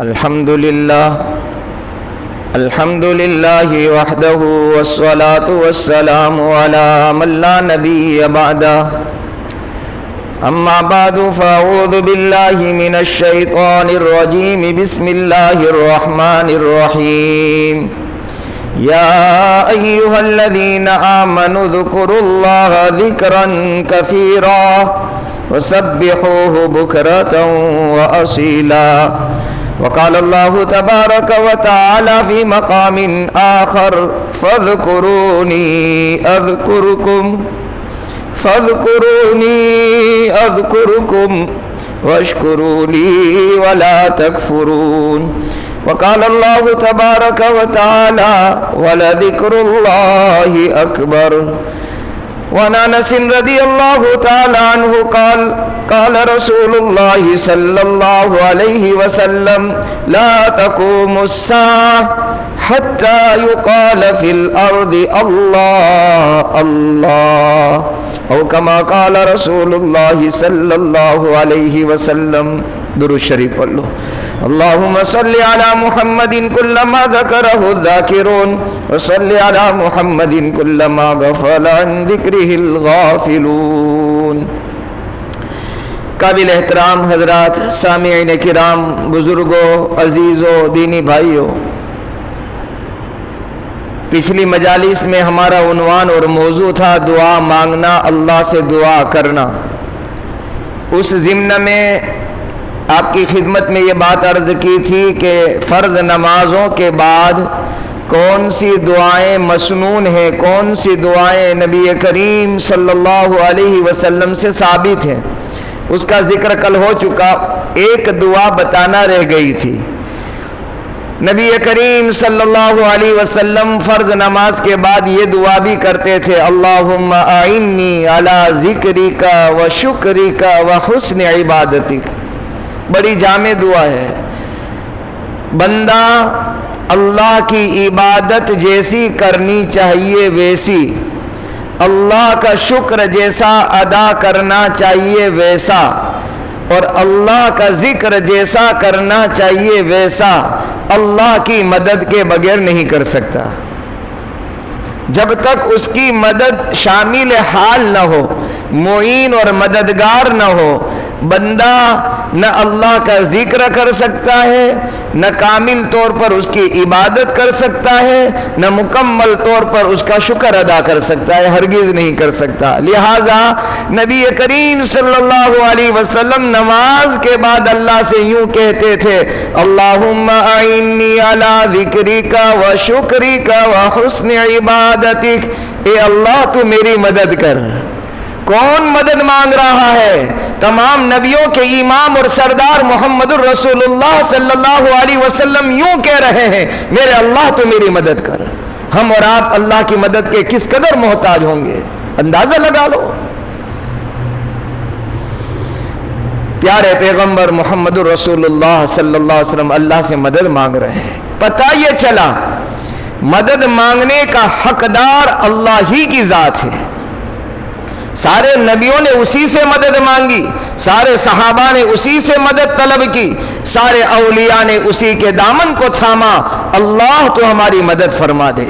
الحمد لله وحده والصلاة والسلام على من لا نبي بعده أما بعد فأعوذ بالله من الشيطان الرجيم بسم الله الرحمن الرحيم يا أيها الذين آمنوا اذكروا الله ذكرا كثيرا وسبحوه بكرة وأصيلا وقال الله تبارك وتعالى في مقام آخر فاذكروني أذكركم واشكروا لي ولا تكفرون وقال الله تبارك وتعالى ولذكر الله أكبر وعن أنس رضي الله تعالى عنه قال رسول الله صلى الله عليه وسلم لا تقوم الساعة حتى يقال في الأرض الله الله أو كما قال رسول الله صلى الله عليه وسلم. درود شریف پڑھ لو. اللهم صل على محمد كلما ذكره الذاكرون وصل على محمد كلما غفل عن ذكره الغافلون. قابل احترام حضرات، سامعین کرام، بزرگوں، عزیزوں، دینی بھائیوں، پچھلی مجالس میں ہمارا عنوان اور موضوع تھا دعا مانگنا، اللہ سے دعا کرنا. اس ضمن میں آپ کی خدمت میں یہ بات عرض کی تھی کہ فرض نمازوں کے بعد کون سی دعائیں مسنون ہیں، کون سی دعائیں نبی کریم صلی اللہ علیہ وسلم سے ثابت ہیں، اس کا ذکر کل ہو چکا. ایک دعا بتانا رہ گئی تھی. نبی کریم صلی اللہ علیہ وسلم فرض نماز کے بعد یہ دعا بھی کرتے تھے، اللہم اعنی علی ذکرک و شکرک و حسن عبادتک. بڑی جامع دعا ہے. بندہ اللہ کی عبادت جیسی کرنی چاہیے ویسی، اللہ کا شکر جیسا ادا کرنا چاہیے ویسا، اور اللہ کا ذکر جیسا کرنا چاہیے ویسا اللہ کی مدد کے بغیر نہیں کر سکتا. جب تک اس کی مدد شامل حال نہ ہو، معین اور مددگار نہ ہو، بندہ نہ اللہ کا ذکر کر سکتا ہے، نہ کامل طور پر اس کی عبادت کر سکتا ہے، نہ مکمل طور پر اس کا شکر ادا کر سکتا ہے، ہرگز نہیں کر سکتا. لہٰذا نبی کریم صلی اللہ علیہ وسلم نماز کے بعد اللہ سے یوں کہتے تھے، اللہم اعنی علی ذکرک و شکرک و حسن عبادتک. اے اللہ تو میری مدد کر. کون مدد مانگ رہا ہے؟ تمام نبیوں کے امام اور سردار محمد الرسول اللہ صلی اللہ علیہ وسلم یوں کہہ رہے ہیں، میرے اللہ تو میری مدد کر. ہم اور آپ اللہ کی مدد کے کس قدر محتاج ہوں گے، اندازہ لگا لو. پیارے پیغمبر محمد الرسول اللہ صلی اللہ علیہ وسلم اللہ سے مدد مانگ رہے ہیں. پتہ یہ چلا مدد مانگنے کا حقدار اللہ ہی کی ذات ہے. سارے نبیوں نے اسی سے مدد مانگی، سارے صحابہ نے اسی سے مدد طلب کی، سارے اولیاء نے اسی کے دامن کو تھاما، اللہ تو ہماری مدد فرما دے.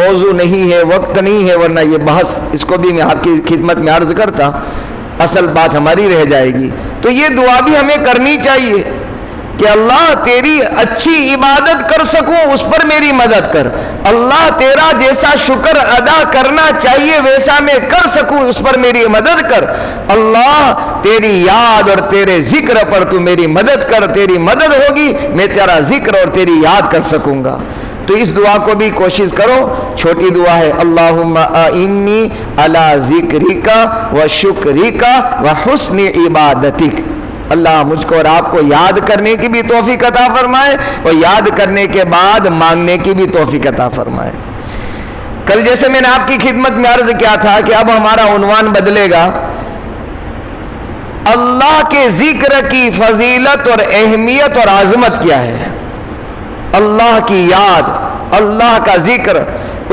موضوع نہیں ہے، وقت نہیں ہے، ورنہ یہ بحث اس کو بھی میں آپ کی خدمت میں عرض کرتا، اصل بات ہماری رہ جائے گی. تو یہ دعا بھی ہمیں کرنی چاہیے کہ اللہ تیری اچھی عبادت کر سکوں اس پر میری مدد کر، اللہ تیرا جیسا شکر ادا کرنا چاہیے ویسا میں کر سکوں اس پر میری مدد کر. اللہ تیری یاد اور تیرے ذکر پر تو میری مدد کر، تیری مدد ہوگی میں تیرا ذکر اور تیری یاد کر سکوں گا. تو اس دعا کو بھی کوشش کرو. چھوٹی دعا ہے، اللہم اعنی علی ذکرک و شکرک و حسن عبادتک. اللہ مجھ کو اور آپ کو یاد کرنے کی بھی توفیق عطا فرمائے اور یاد کرنے کے بعد مانگنے کی بھی توفیق عطا فرمائے. کل جیسے میں نے آپ کی خدمت میں عرض کیا تھا کہ اب ہمارا عنوان بدلے گا، اللہ کے ذکر کی فضیلت اور اہمیت اور عظمت کیا ہے. اللہ کی یاد، اللہ کا ذکر،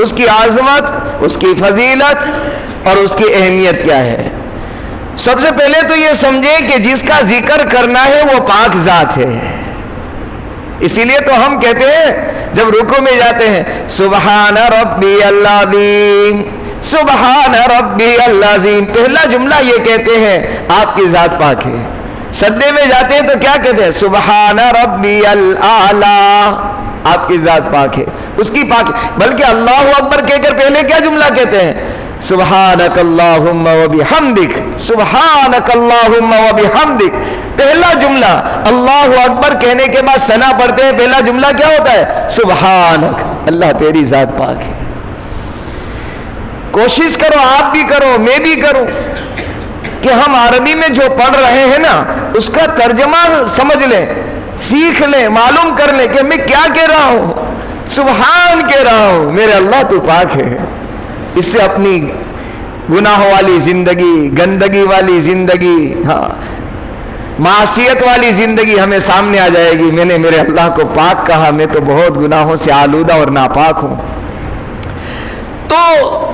اس کی عظمت، اس کی فضیلت اور اس کی اہمیت کیا ہے. سب سے پہلے تو یہ سمجھیں کہ جس کا ذکر کرنا ہے وہ پاک ذات ہے. اسی لیے تو ہم کہتے ہیں جب رکوع میں جاتے ہیں سبحان ربی العظیم، سبحان ربی العظیم، پہلا جملہ یہ کہتے ہیں آپ کی ذات پاک ہے. سجدے میں جاتے ہیں تو کیا کہتے ہیں سبحان ربی الاعلی، آپ کی ذات پاک ہے، اس کی پاک. بلکہ اللہ اکبر کہہ کر پہلے کیا جملہ کہتے ہیں سبحانک اللہم و بحمدک، سبحانک اللہم و بحمدک. پہلا جملہ اللہ اکبر کہنے کے بعد ثنا پڑھتے ہیں، پہلا جملہ کیا ہوتا ہے سبحانک، اللہ تیری ذات پاک ہے. کوشش کرو، آپ بھی کرو، میں بھی کروں کہ ہم عربی میں جو پڑھ رہے ہیں نا اس کا ترجمہ سمجھ لیں، سیکھ لیں، معلوم کر لیں کہ میں کیا کہہ رہا ہوں. سبحان کہہ رہا ہوں، میرے اللہ تو پاک ہے. اس سے اپنی گناہوں والی زندگی، گندگی والی زندگی، معصیت والی زندگی ہمیں سامنے آ جائے گی. میں نے میرے اللہ کو پاک کہا، میں تو بہت گناہوں سے آلودہ اور ناپاک ہوں. تو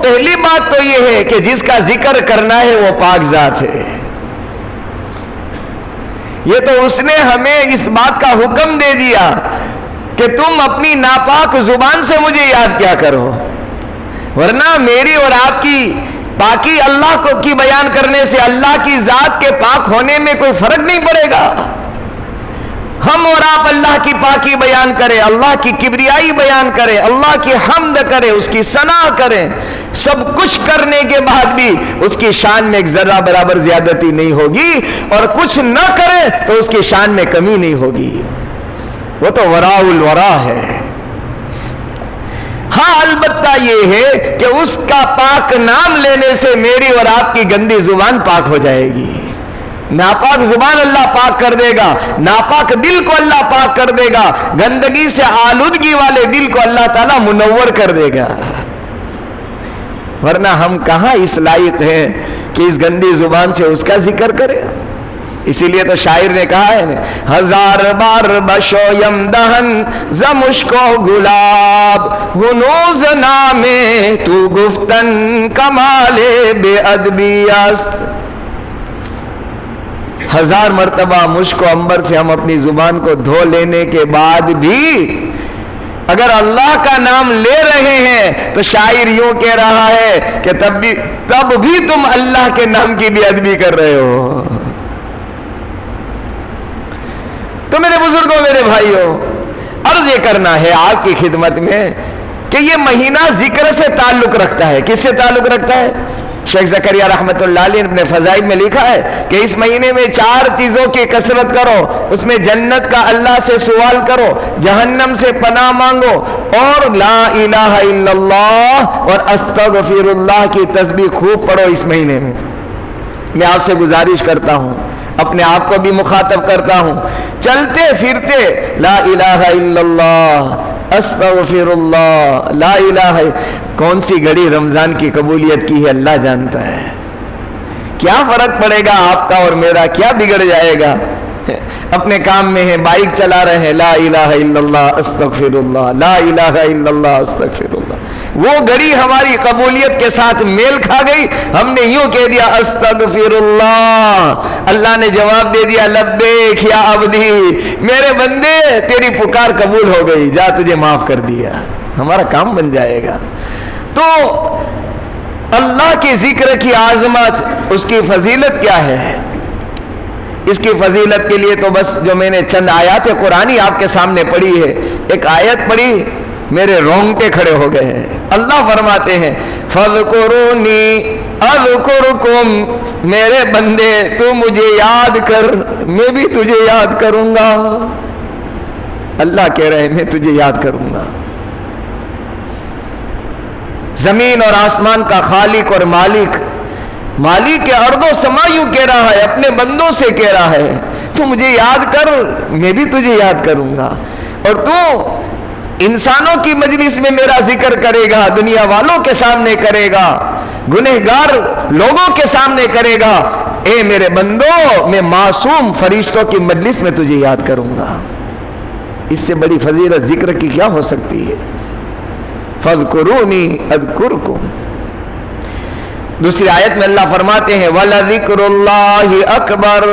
پہلی بات تو یہ ہے کہ جس کا ذکر کرنا ہے وہ پاک ذات ہے. یہ تو اس نے ہمیں اس بات کا حکم دے دیا کہ تم اپنی ناپاک زبان سے مجھے یاد کیا کرو، ورنہ میری اور آپ کی پاکی اللہ کو کی بیان کرنے سے اللہ کی ذات کے پاک ہونے میں کوئی فرق نہیں پڑے گا. ہم اور آپ اللہ کی پاکی بیان کریں، اللہ کی کبریائی بیان کریں، اللہ کی حمد کریں، اس کی ثنا کریں، سب کچھ کرنے کے بعد بھی اس کی شان میں ایک ذرہ برابر زیادتی نہیں ہوگی، اور کچھ نہ کریں تو اس کی شان میں کمی نہیں ہوگی. وہ تو وراء الورا ہے. ہاں البتہ یہ ہے کہ اس کا پاک نام لینے سے میری اور آپ کی گندی زبان پاک ہو جائے گی. ناپاک زبان اللہ پاک کر دے گا، ناپاک دل کو اللہ پاک کر دے گا، گندگی سے آلودگی والے دل کو اللہ تعالیٰ منور کر دے گا. ورنہ ہم کہاں اس لائق ہیں کہ اس گندی زبان سے اس کا ذکر کرے. اسی لیے تو شاعر نے کہا ہے ہزار بار بشویم دہن ز مشک و گلاب ہنوز نامے تو گفتن کمال بے ادبی است. ہزار مرتبہ مشک و عنبر سے ہم اپنی زبان کو دھو لینے کے بعد بھی اگر اللہ کا نام لے رہے ہیں تو شاعر یوں کہہ رہا ہے کہ تب بھی تم اللہ کے نام کی بے ادبی کر رہے ہو. تو میرے بزرگوں، میرے بھائیوں، عرض یہ کرنا ہے آپ کی خدمت میں کہ یہ مہینہ ذکر سے تعلق رکھتا ہے. کس سے تعلق رکھتا ہے؟ شیخ زکریا رحمۃ اللہ علیہ نے اپنے فضائل میں لکھا ہے کہ اس مہینے میں 4 چیزوں کی کثرت کرو. اس میں جنت کا اللہ سے سوال کرو، جہنم سے پناہ مانگو، اور لا الہ الا اللہ اور استغفر اللہ کی تسبیح خوب پڑھو اس مہینے میں. میں آپ سے گزارش کرتا ہوں، اپنے آپ کو بھی مخاطب کرتا ہوں، چلتے پھرتے لا الہ الا اللہ، استغفر اللہ، لا الہ. کون سی گھڑی رمضان کی قبولیت کی ہے اللہ جانتا ہے. کیا فرق پڑے گا آپ کا اور میرا، کیا بگڑ جائے گا؟ اپنے کام میں ہیں، بائک چلا رہے ہیں، لا الہ الا اللہ استغفر اللہ، لا الہ الا اللہ استغفر اللہ. وہ گھڑی ہماری قبولیت کے ساتھ میل کھا گئی، ہم نے یوں کہہ دیا استغفر اللہ، اللہ نے جواب دے دیا لبیک یا عبدی، میرے بندے تیری پکار قبول ہو گئی، جا تجھے معاف کر دیا. ہمارا کام بن جائے گا. تو اللہ کے ذکر کی عظمت، اس کی فضیلت کیا ہے؟ اس کی فضیلت کے لیے تو بس جو میں نے چند آیات قرآنی آپ کے سامنے پڑھی ہے، ایک آیت پڑھی میرے رونگٹے کھڑے ہو گئے ہیں. اللہ فرماتے ہیں فَاذْكُرُونِي أَذْكُرْكُمْ، میرے بندے تو مجھے یاد کر، میں بھی تجھے یاد کروں گا. اللہ کہہ رہے ہیں میں تجھے یاد کروں گا. زمین اور آسمان کا خالق اور مالک کے ارض و سما یوں کہہ رہا ہے، اپنے بندوں سے کہہ رہا ہے تو مجھے یاد کر، میں بھی تجھے یاد کروں گا. اور تو انسانوں کی مجلس میں میرا ذکر کرے گا، دنیا والوں کے سامنے کرے گا، گنہگار لوگوں کے سامنے کرے گا. اے میرے بندو، میں معصوم فرشتوں کی مجلس میں تجھے یاد کروں گا. اس سے بڑی فضیلت ذکر کی کیا ہو سکتی ہے؟ فَاذْكُرُونِي أَذْكُرْكُمْ. دوسری آیت میں اللہ فرماتے ہیں وَلَذِكْرُ اللَّهِ أَكْبَرُ،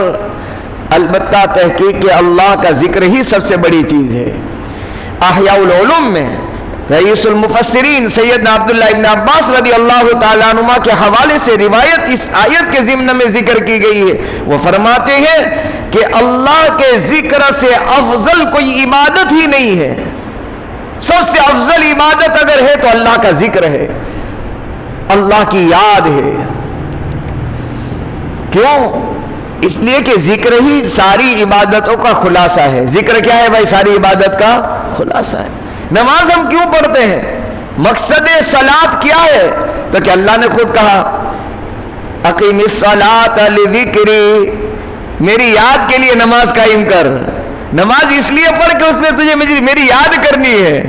البتہ تحقیق کہ اللہ کا ذکر ہی سب سے بڑی چیز ہے۔ احیاء العلوم میں رئیس المفسرین سیدنا عبداللہ ابن عباس رضی اللہ تعالیٰ عنہما کے حوالے سے روایت اس آیت کے ضمن میں ذکر کی گئی ہے۔ وہ فرماتے ہیں کہ اللہ کے ذکر سے افضل کوئی عبادت ہی نہیں ہے۔ سب سے افضل عبادت اگر ہے تو اللہ کا ذکر ہے، اللہ کی یاد ہے۔ کیوں؟ اس لیے کہ ذکر ہی ساری عبادتوں کا خلاصہ ہے۔ ذکر کیا ہے بھائی؟ ساری عبادت کا خلاصہ ہے۔ نماز ہم کیوں پڑھتے ہیں؟ مقصد صلاۃ کیا ہے؟ تو کہ اللہ نے خود کہا اقیم الصلاۃ لذکری، میری یاد کے لیے نماز قائم کر۔ نماز اس لیے پڑھ کہ اس میں تجھے میری یاد کرنی ہے،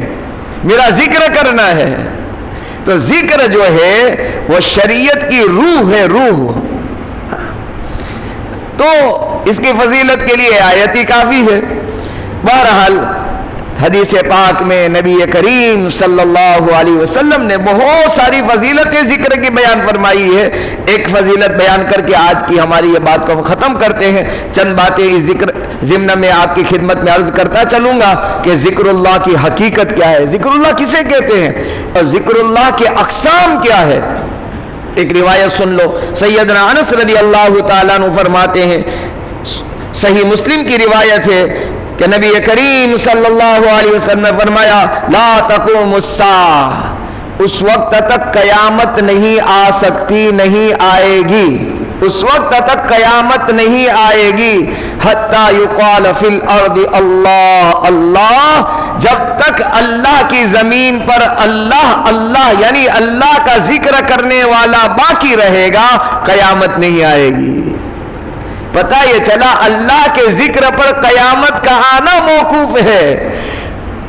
میرا ذکر کرنا ہے۔ تو ذکر جو ہے وہ شریعت کی روح ہے، روح۔ تو اس کی فضیلت کے لیے آیت ہی کافی ہے۔ بہرحال حدیث پاک میں نبی کریم صلی اللہ علیہ وسلم نے بہت ساری فضیلتیں ذکر کی بیان فرمائی ہے۔ ایک فضیلت بیان کر کے آج کی ہماری یہ بات کو ہم ختم کرتے ہیں۔ چند باتیں اس ذکر ضمن میں آپ کی خدمت میں عرض کرتا چلوں گا کہ ذکر اللہ کی حقیقت کیا ہے، ذکر اللہ کسے کہتے ہیں، اور ذکر اللہ کے اقسام کیا ہے۔ ایک روایت سن لو، سیدنا انس رضی اللہ تعالیٰ عنہ فرماتے ہیں، صحیح مسلم کی روایت ہے کہ نبی کریم صلی اللہ علیہ وسلم نے فرمایا لا تقوم الساعہ، اس وقت تک قیامت نہیں آ سکتی، نہیں آئے گی، اس وقت تک قیامت نہیں آئے گی حتی یقال فی الارض اللہ اللہ، جب تک اللہ کی زمین پر اللہ اللہ یعنی اللہ کا ذکر کرنے والا باقی رہے گا، قیامت نہیں آئے گی۔ پتہ یہ چلا اللہ کے ذکر پر قیامت کا آنا موقوف ہے۔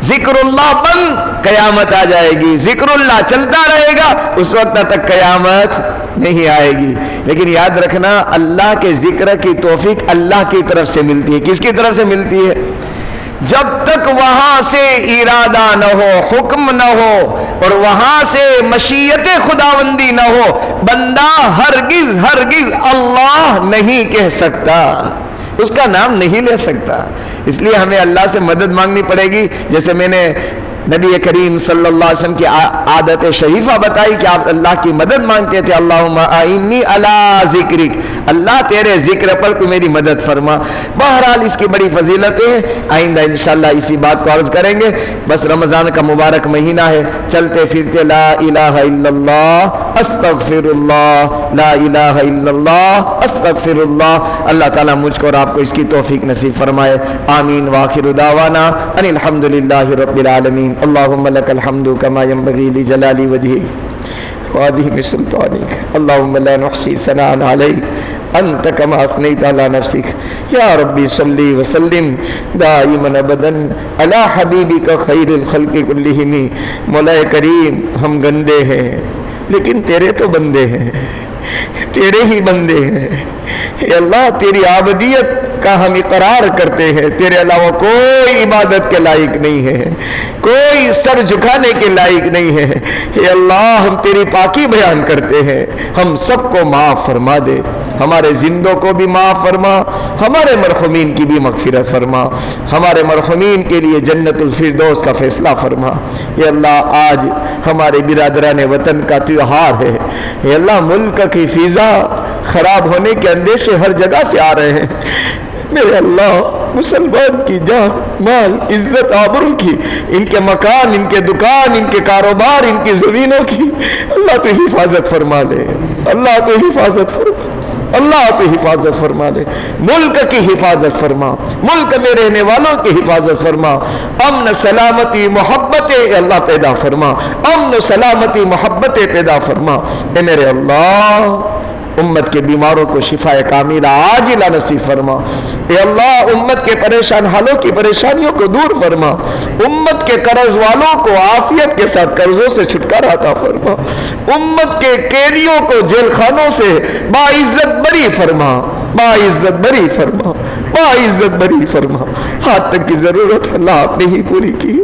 ذکر اللہ بند، قیامت آ جائے گی، ذکر اللہ چلتا رہے گا، اس وقت تک قیامت نہیں آئے گی۔ لیکن یاد رکھنا اللہ کے ذکر کی توفیق اللہ کی طرف سے ملتی ہے۔ کس کی طرف سے ملتی ہے؟ جب تک وہاں سے ارادہ نہ ہو، حکم نہ ہو، اور وہاں سے مشیت خداوندی نہ ہو، بندہ ہرگز ہرگز اللہ نہیں کہہ سکتا، اس کا نام نہیں لے سکتا۔ اس لیے ہمیں اللہ سے مدد مانگنی پڑے گی۔ جیسے میں نے نبی کریم صلی اللہ علیہ وسلم کی عادت شریفہ بتائی کہ آپ اللہ کی مدد مانگتے تھے، اللہم اعنی علی ذکرک، اللہ تیرے ذکر پر تو میری مدد فرما۔ بہرحال اس کی بڑی فضیلتیں ہیں، آئندہ انشاءاللہ اسی بات کو عرض کریں گے۔ بس رمضان کا مبارک مہینہ ہے، چلتے پھرتے لا الہ الا اللہ استغفر اللہ، لا الہ الا اللہ استغفر اللہ۔ اللہ تعالیٰ مجھ کو اور آپ کو اس کی توفیق نصیب فرمائے، آمین۔ وآخر دعوانا ان الحمدللہ رب العالمین۔ اللهم لك الحمد كما ينبغي لجلال وجهك وعظيم سلطانك، اللهم لا نحصي ثناء عليك انت كما اثنيت على نفسك، يا ربي صل وسلم دائما ابدا على حبيبك خير الخلق كلهم۔ مولا کریم ہم گندے ہیں لیکن تیرے تو بندے ہیں، تیرے ہی بندے ہیں۔ اے اللہ تیری عابدیت کا ہم اقرار کرتے ہیں، تیرے علاوہ کوئی عبادت کے لائق نہیں ہے، کوئی سر جھکانے کے لائق نہیں ہے۔ اے اللہ ہم تیری پاکی بیان کرتے ہیں، ہم سب کو معاف فرما دے، ہمارے زندوں کو بھی معاف فرما، ہمارے مرحومین کی بھی مغفرت فرما، ہمارے مرحومین کے لیے جنت الفردوس کا فیصلہ فرما۔ اے اللہ آج ہمارے برادران وطن کا تیوہار ہے، اے اللہ ملک کی فضا خراب ہونے کے اندیشے ہر جگہ سے آ رہے ہیں، میرے اللہ مسلمان کی جان مال عزت آبرو کی، ان کے مکان، ان کے دکان، ان کے کاروبار، ان کی زمینوں کی اللہ تو حفاظت فرما لے، اللہ تو حفاظت فرما، اللہ تو حفاظت فرما لے، ملک کی حفاظت فرما، ملک میں رہنے والوں کی حفاظت فرما، امن سلامتی محبت اللہ پیدا فرما، امن سلامتی محبت پیدا فرما۔ اے میرے اللہ امت کے بیماروں کو شفا کاملہ عاجلہ نصیب فرما۔ اے اللہ امت کے پریشان حالوں کی پریشانیوں کو دور فرما، امت کے قرض والوں کو عافیت کے ساتھ قرضوں سے چھٹکارا عطا فرما، امت کے قیدیوں کو جیل خانوں سے باعزت بری فرما، باعزت بری فرما، باعزت بری فرما۔ ہاتھ تک کی ضرورت اللہ آپ نے ہی پوری کی۔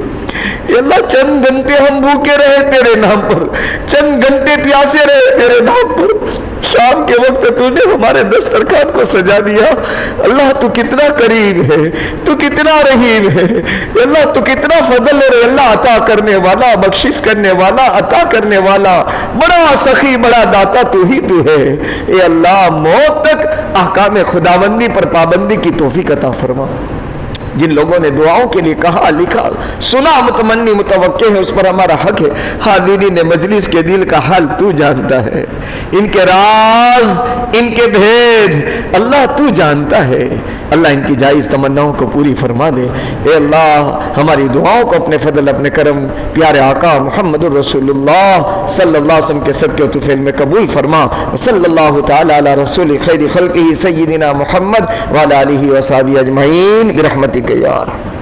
اے اللہ چند گھنٹے ہم بھوکے رہے تیرے نام پر، چند گھنٹے پیاسے رہے تیرے نام پر، شام کے وقت تو نے ہمارے دسترخوان کو سجا دیا۔ اللہ تو کتنا قریب ہے، تو کتنا رحیم ہے، اے اللہ تو کتنا فضل اور اللہ عطا کرنے والا، بخشش کرنے والا، عطا کرنے والا، بڑا سخی، بڑا داتا تو ہی تو ہے۔ اے اللہ موت تک احکام خداوندی پر پابندی کی توفیق عطا فرما۔ جن لوگوں نے دعاؤں کے لیے کہا، لکھا، سنا، متمنی، متوقع ہے، اس پر ہمارا حق ہے۔ حاضرین مجلس کے دل کا حال تو جانتا ہے، ان کے راز، ان کے بھید اللہ تو جانتا ہے۔ اللہ ان کی جائز تمناؤں کو پوری فرما دے۔ اے اللہ ہماری دعاؤں کو اپنے فضل، اپنے کرم، پیارے آقا محمد الرسول اللہ صلی اللہ علیہ وسلم کے صدقے و طفیل میں قبول فرما۔ صلی اللہ تعالی علی رسول خیر خلقہ سیدنا محمد وعلی آلہ وصحبہ اجمعین برحمتک یا رحمت۔